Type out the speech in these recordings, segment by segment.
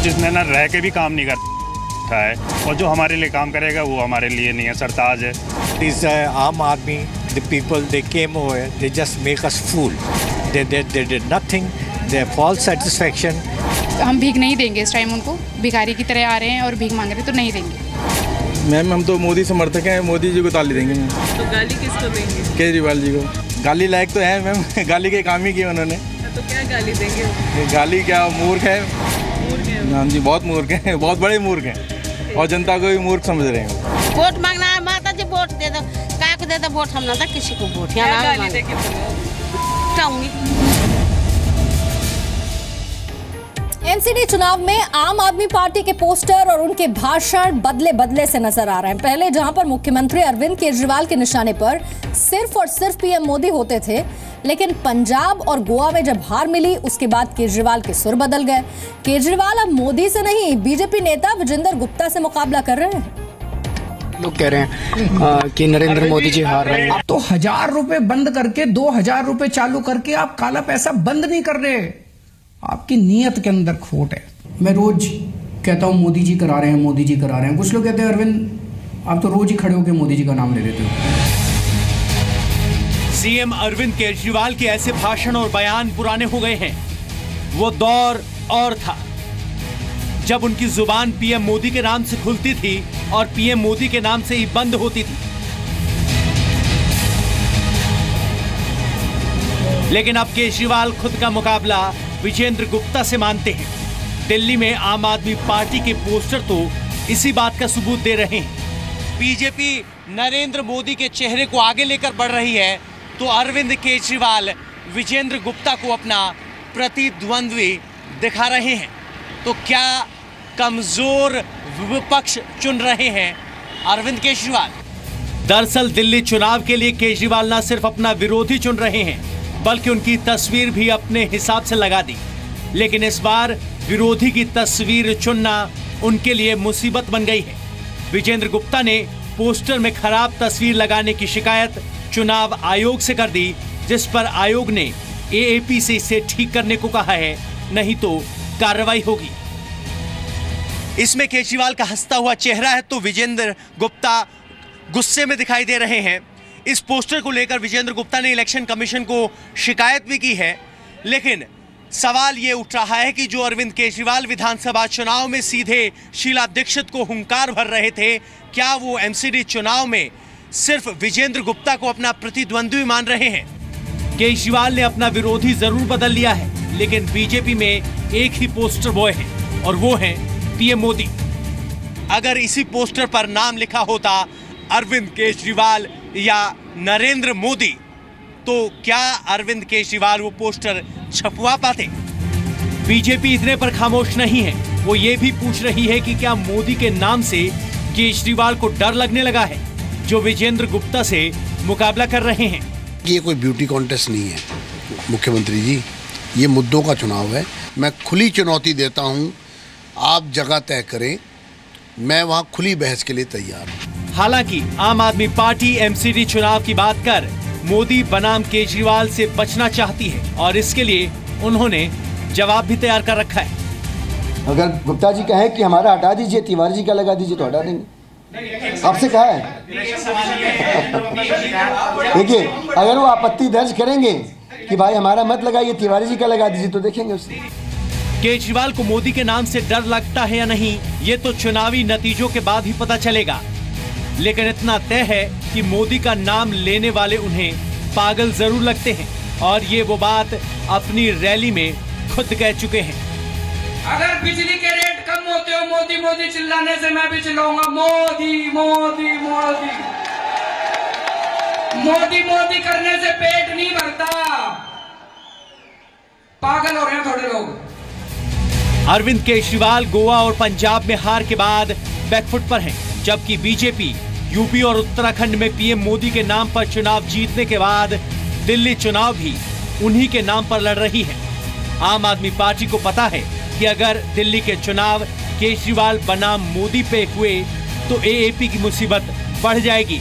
जिसने ना रह के भी काम नहीं करता है, और जो हमारे लिए काम करेगा वो हमारे लिए नहीं है, सरताज है। These Aam Aadmi, the people, they came over, they just make us fool. They did nothing. They have false satisfaction. हम भीख नहीं देंगे इस टाइम उनको, भिखारी की तरह आ रहे हैं और भीख मांग रहे हैं, तो नहीं देंगे। मैम हम तो मोदी समर्थक हैं, मोदी जी को ताली देंगे। तो गाली किसको देंगे? केजरीवाल जी को। गाली लायक तो है मैम, गाली के काम ही किए उन्होंने। तो क्या गाली देंगे? गाली क्या, मूर्ख है। हाँ जी, बहुत मूर्ख हैं, बहुत बड़े मूर्ख हैं, और जनता को भी मूर्ख समझ रहे हैं। वोट मांगना है, माता जी वोट दे दो, क्या को दे दो वोट, हम ना था किसी को वोट। यहाँ गाली देंगे एमसीडी चुनाव में आम आदमी पार्टी के पोस्टर और उनके भाषण बदले बदले से नजर आ रहे हैं। पहले जहां पर मुख्यमंत्री अरविंद केजरीवाल के निशाने पर सिर्फ और सिर्फ पीएम मोदी होते थे, लेकिन पंजाब और गोवा में जब हार मिली उसके बाद केजरीवाल के सुर बदल गए। केजरीवाल अब मोदी से नहीं, बीजेपी नेता विजेंद्र गुप्ता से मुकाबला कर रहे हैं। लोग कह रहे हैं कि नरेंद्र मोदी जी हार रहे हैं। तो 1000 रुपए बंद करके 2000 रुपए चालू करके आप काला पैसा बंद नहीं कर रहे, आपकी नीयत के अंदर खोट है। मैं रोज कहता हूं मोदी जी करा रहे हैं, मोदी जी करा रहे हैं। कुछ लोग कहते हैं अरविंद आप तो रोज ही खड़े होकर मोदी जी का नाम ले लेते हो। सीएम अरविंद केजरीवाल के ऐसे भाषण और बयान पुराने हो गए हैं। वो दौर और था जब उनकी जुबान पीएम मोदी के नाम से खुलती थी और पीएम मोदी के नाम से ही बंद होती थी। लेकिन अब केजरीवाल खुद का मुकाबला विजेंद्र गुप्ता से मानते हैं। दिल्ली में आम आदमी पार्टी के पोस्टर तो इसी बात का सबूत दे रहे हैं। बीजेपी नरेंद्र मोदी के चेहरे को आगे लेकर बढ़ रही है, तो अरविंद केजरीवाल विजेंद्र गुप्ता को अपना प्रतिद्वंद्वी दिखा रहे हैं। तो क्या कमजोर विपक्ष चुन रहे हैं अरविंद केजरीवाल? दरअसल दिल्ली चुनाव के लिए केजरीवाल न सिर्फ अपना विरोधी चुन रहे हैं, बल्कि उनकी तस्वीर भी अपने हिसाब से लगा दी। लेकिन इस बार विरोधी की तस्वीर चुनना उनके लिए मुसीबत बन गई है। विजेंद्र गुप्ता ने पोस्टर में खराब तस्वीर लगाने की शिकायत चुनाव आयोग से कर दी, जिस पर आयोग ने एएपी से इसे ठीक करने को कहा है, नहीं तो कार्रवाई होगी। इसमें केजरीवाल का हंसता हुआ चेहरा है, तो विजेंद्र गुप्ता गुस्से में दिखाई दे रहे हैं। इस पोस्टर को लेकर विजेंद्र गुप्ता ने इलेक्शन कमीशन को शिकायत भी की है। लेकिन सवाल ये उठ रहा है कि जो अरविंद केजरीवाल विधानसभा चुनाव में सीधे शीला दीक्षित को हुंकार भर रहे थे, क्या वो एमसीडी चुनाव में सिर्फ विजेंद्र गुप्ता को अपना प्रतिद्वंद्वी मान रहे हैं? केजरीवाल ने अपना विरोधी जरूर बदल लिया है, लेकिन बीजेपी में एक ही पोस्टर बॉय है, और वो है पीएम मोदी। अगर इसी पोस्टर पर नाम लिखा होता अरविंद केजरीवाल या नरेंद्र मोदी, तो क्या अरविंद केजरीवाल वो पोस्टर छपवा पाते? बीजेपी इतने पर खामोश नहीं है, वो ये भी पूछ रही है कि क्या मोदी के नाम से केजरीवाल को डर लगने लगा है, जो विजेंद्र गुप्ता से मुकाबला कर रहे हैं। ये कोई ब्यूटी कॉन्टेस्ट नहीं है मुख्यमंत्री जी, ये मुद्दों का चुनाव है। मैं खुली चुनौती देता हूँ, आप जगह तय करें, मैं वहाँ खुली बहस के लिए तैयार हूँ। हालांकि आम आदमी पार्टी एमसीडी चुनाव की बात कर मोदी बनाम केजरीवाल से बचना चाहती है, और इसके लिए उन्होंने जवाब भी तैयार कर रखा है। अगर गुप्ता जी कहें कि हमारा हटा दीजिए, तिवारी जी का लगा दीजिए, तो हटा देंगे। आपसे कहा है देखिए, अगर वो आपत्ति दर्ज करेंगे कि भाई हमारा मत लगाइए, तिवारी जी का लगा दीजिए, तो देखेंगे उससे। केजरीवाल को मोदी के नाम से डर लगता है या नहीं, ये तो चुनावी नतीजों के बाद ही पता चलेगा। लेकिन इतना तय है कि मोदी का नाम लेने वाले उन्हें पागल जरूर लगते हैं, और ये वो बात अपनी रैली में खुद कह चुके हैं। अगर बिजली के रेट कम होते हो मोदी मोदी चिल्लाने से, मैं भी चिल्लाऊंगा मोदी मोदी मोदी। मोदी मोदी करने से पेट नहीं भरता, पागल हो रहे हैं थोड़े लोग। अरविंद केजरीवाल गोवा और पंजाब में हार के बाद बैकफुट पर हैं, जबकि बीजेपी यूपी और उत्तराखंड में पीएम मोदी के नाम पर चुनाव जीतने के बाद दिल्ली चुनाव भी उन्हीं के नाम पर लड़ रही है। आम आदमी पार्टी को पता है कि अगर दिल्ली के चुनाव केजरीवाल बनाम मोदी पे हुए तो एएपी की मुसीबत बढ़ जाएगी।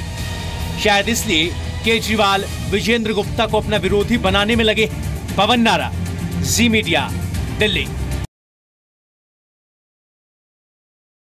शायद इसलिए केजरीवाल विजेंद्र गुप्ता को अपना विरोधी बनाने में लगे हैं। पवन नारा, जी मीडिया, दिल्ली।